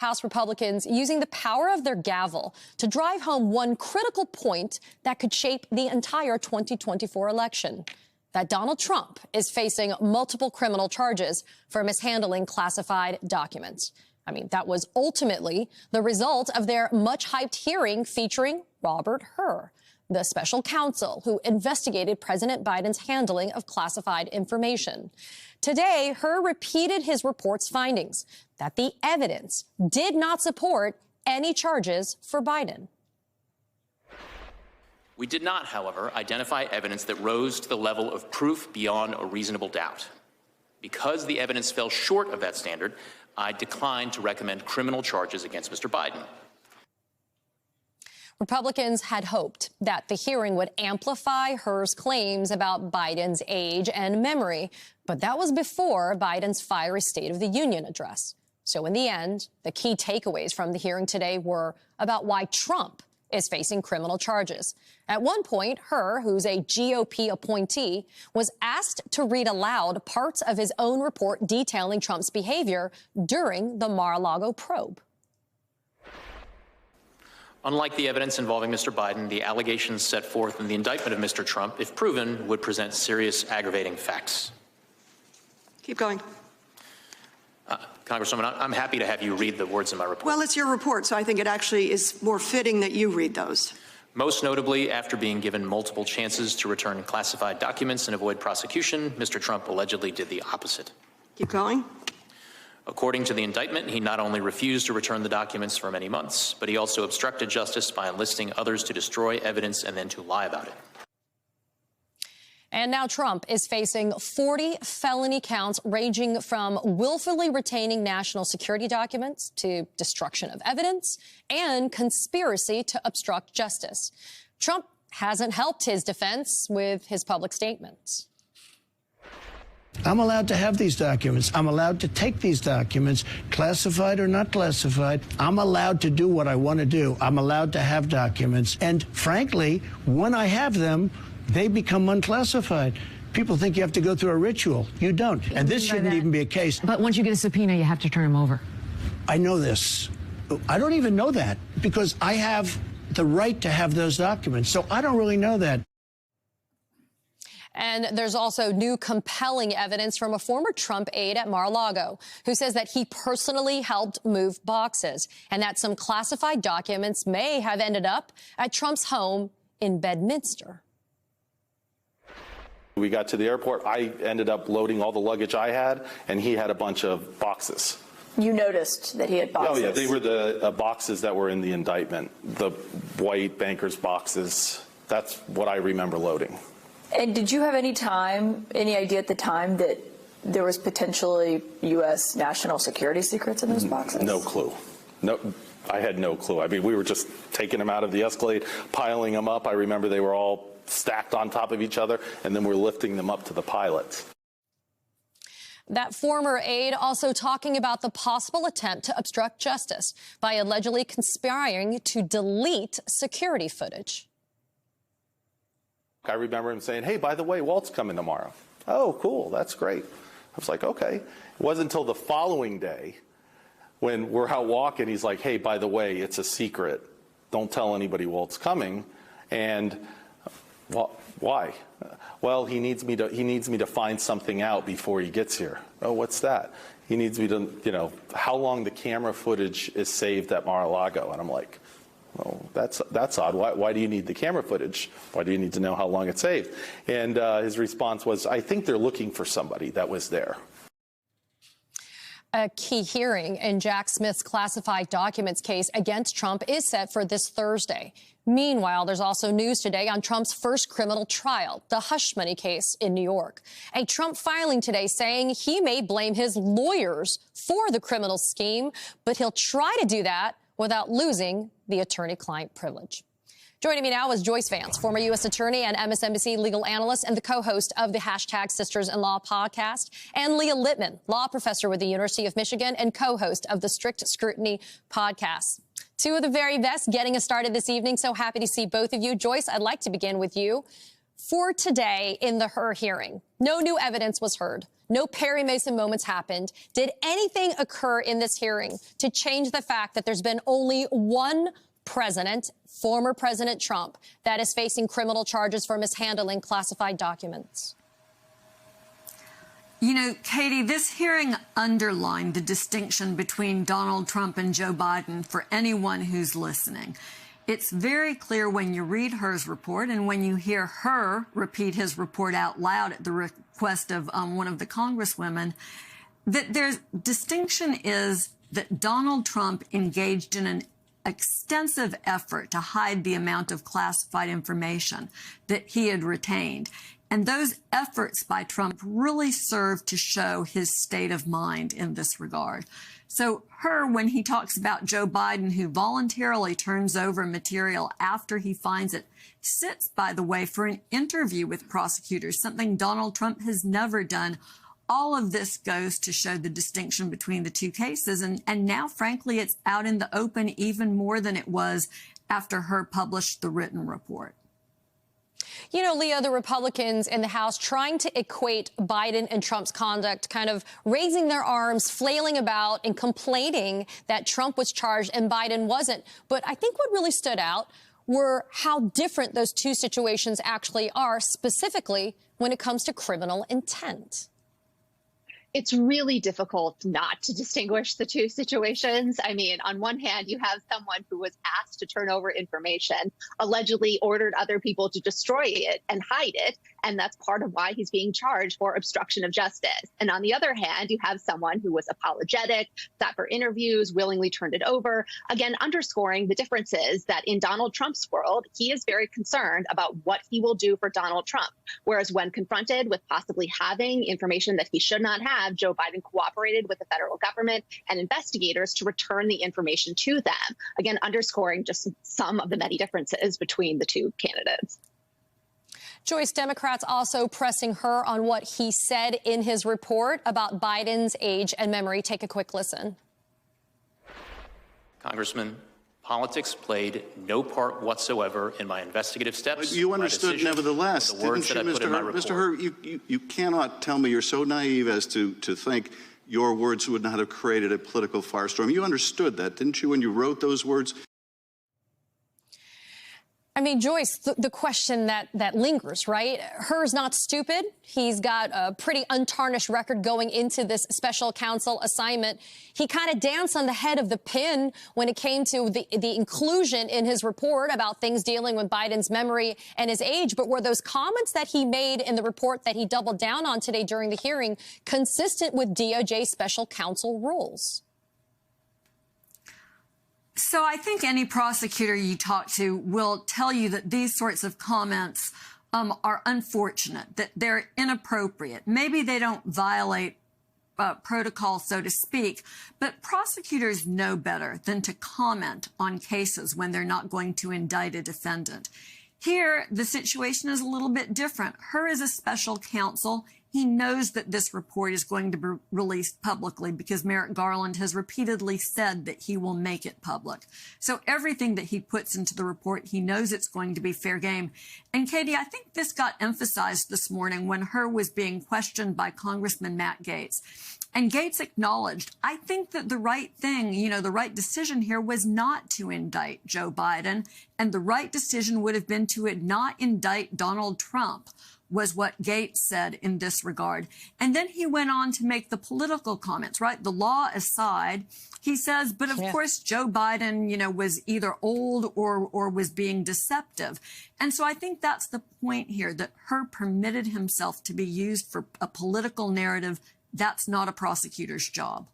House Republicans using the power of their gavel to drive home one critical point that could shape the entire 2024 election: that Donald Trump is facing multiple criminal charges for mishandling classified documents. I mean, that was ultimately the result of their much-hyped hearing featuring Robert Hur, the special counsel who investigated President Biden's handling of classified information. Today, Hur repeated his report's findings that the evidence did not support any charges for Biden. We did not, however, identify evidence that rose to the level of proof beyond a reasonable doubt. Because the evidence fell short of that standard, I declined to recommend criminal charges against Mr. Biden. Republicans had hoped that the hearing would amplify Hur's claims about Biden's age and memory, but that was before Biden's fiery State of the Union address. So in the end, the key takeaways from the hearing today were about why Trump is facing criminal charges. At one point, Hur, who's a GOP appointee, was asked to read aloud parts of his own report detailing Trump's behavior during the Mar-a-Lago probe. Unlike the evidence involving Mr. Biden, the allegations set forth in the indictment of Mr. Trump, if proven, would present serious aggravating facts. Keep going. Congresswoman, I'm happy to have you read the words in my report. Well, it's your report, so I think it actually is more fitting that you read those. Most notably, after being given multiple chances to return classified documents and avoid prosecution, Mr. Trump allegedly did the opposite. Keep going. According to the indictment, he not only refused to return the documents for many months, but he also obstructed justice by enlisting others to destroy evidence and then to lie about it. And now Trump is facing 40 felony counts ranging from willfully retaining national security documents to destruction of evidence and conspiracy to obstruct justice. Trump hasn't helped his defense with his public statements. I'm allowed to have these documents. I'm allowed to take these documents, classified or not classified. I'm allowed to do what I want to do. I'm allowed to have documents. And frankly, when I have them, they become unclassified. People think you have to go through a ritual. You don't. And this shouldn't even be a case. But once you get a subpoena, you have to turn them over. I know this. I don't even know that because I have the right to have those documents. So I don't really know that. And there's also new compelling evidence from a former Trump aide at Mar-a-Lago who says that he personally helped move boxes and that some classified documents may have ended up at Trump's home in Bedminster. We got to the airport. I ended up loading all the luggage I had, and he had a bunch of boxes. You noticed that he had boxes? Oh, yeah. They were the boxes that were in the indictment, the white banker's boxes. That's what I remember loading. And did you have any idea at the time that there was potentially U.S. national security secrets in those boxes? No clue. No, I had no clue. I mean, we were just taking them out of the Escalade, piling them up. I remember they were all stacked on top of each other, and then we're lifting them up to the pilots. That former aide also talking about the possible attempt to obstruct justice by allegedly conspiring to delete security footage. I remember him saying, hey, by the way, Walt's coming tomorrow. Oh, cool. That's great. I was like, okay. It wasn't until the following day when we're out walking, he's like, hey, by the way, it's a secret. Don't tell anybody Walt's coming. And well, why? Well, he needs me to find something out before he gets here. Oh, what's that? He needs me to, how long the camera footage is saved at Mar-a-Lago. And I'm like, oh, that's odd. Why do you need the camera footage? Why do you need to know how long it's saved? And his response was, I think they're looking for somebody that was there. A key hearing in Jack Smith's classified documents case against Trump is set for this Thursday. Meanwhile, there's also news today on Trump's first criminal trial, the hush money case in New York. A Trump filing today saying he may blame his lawyers for the criminal scheme, but he'll try to do that without losing the attorney-client privilege. Joining me now is Joyce Vance, former U.S. attorney and MSNBC legal analyst and the co-host of the #Sisters-in-Law podcast, and Leah Littman, law professor with the University of Michigan and co-host of the Strict Scrutiny podcast. Two of the very best getting us started this evening. So happy to see both of you. Joyce, I'd like to begin with you. For today in the Hur hearing, no new evidence was heard. No Perry Mason moments happened. Did anything occur in this hearing to change the fact that there's been only one president, former President Trump, that is facing criminal charges for mishandling classified documents? You know, Katie, this hearing underlined the distinction between Donald Trump and Joe Biden for anyone who's listening. It's very clear when you read Hur's report and when you hear Hur repeat his report out loud at the request of one of the congresswomen, that there's distinction is that Donald Trump engaged in an extensive effort to hide the amount of classified information that he had retained. And those efforts by Trump really served to show his state of mind in this regard. So Hur, when he talks about Joe Biden, who voluntarily turns over material after he finds it, sits, by the way, for an interview with prosecutors, something Donald Trump has never done. All of this goes to show the distinction between the two cases. And now, frankly, it's out in the open even more than it was after Hur published the written report. You know, Leah, the Republicans in the House trying to equate Biden and Trump's conduct, kind of raising their arms, flailing about and complaining that Trump was charged and Biden wasn't. But I think what really stood out were how different those two situations actually are, specifically when it comes to criminal intent. It's really difficult not to distinguish the two situations. I mean, on one hand, you have someone who was asked to turn over information, allegedly ordered other people to destroy it and hide it, and that's part of why he's being charged for obstruction of justice. And on the other hand, you have someone who was apologetic, sat for interviews, willingly turned it over, again, underscoring the differences that in Donald Trump's world, he is very concerned about what he will do for Donald Trump. Whereas when confronted with possibly having information that he should not have, Joe Biden cooperated with the federal government and investigators to return the information to them, again, underscoring just some of the many differences between the two candidates. Joyce, Democrats also pressing Hur on what he said in his report about Biden's age and memory. Take a quick listen. Congressman, politics played no part whatsoever in my investigative steps. But you understood nevertheless, the words didn't you, that I put in my report. Mr. Hur, you cannot tell me you're so naive as to think your words would not have created a political firestorm. You understood that, didn't you, when you wrote those words? I mean, Joyce, the question that lingers, right? Hur's not stupid. He's got a pretty untarnished record going into this special counsel assignment. He kind of danced on the head of the pin when it came to the inclusion in his report about things dealing with Biden's memory and his age. But were those comments that he made in the report that he doubled down on today during the hearing consistent with DOJ special counsel rules? So I think any prosecutor you talk to will tell you that these sorts of comments are unfortunate, that they're inappropriate. Maybe they don't violate protocol, so to speak, but prosecutors know better than to comment on cases when they're not going to indict a defendant. Here, the situation is a little bit different. Hur is a special counsel. He knows that this report is going to be released publicly because Merrick Garland has repeatedly said that he will make it public. So everything that he puts into the report, he knows it's going to be fair game. And Katie, I think this got emphasized this morning when Hur was being questioned by Congressman Matt Gaetz. And Gaetz acknowledged, I think that the right thing, the right decision here was not to indict Joe Biden. And the right decision would have been to not indict Donald Trump, was what Gaetz said in this regard. And then he went on to make the political comments, right? The law aside, he says, but of course, Joe Biden, was either old or was being deceptive. And so I think that's the point here, that Hur permitted himself to be used for a political narrative. That's not a prosecutor's job.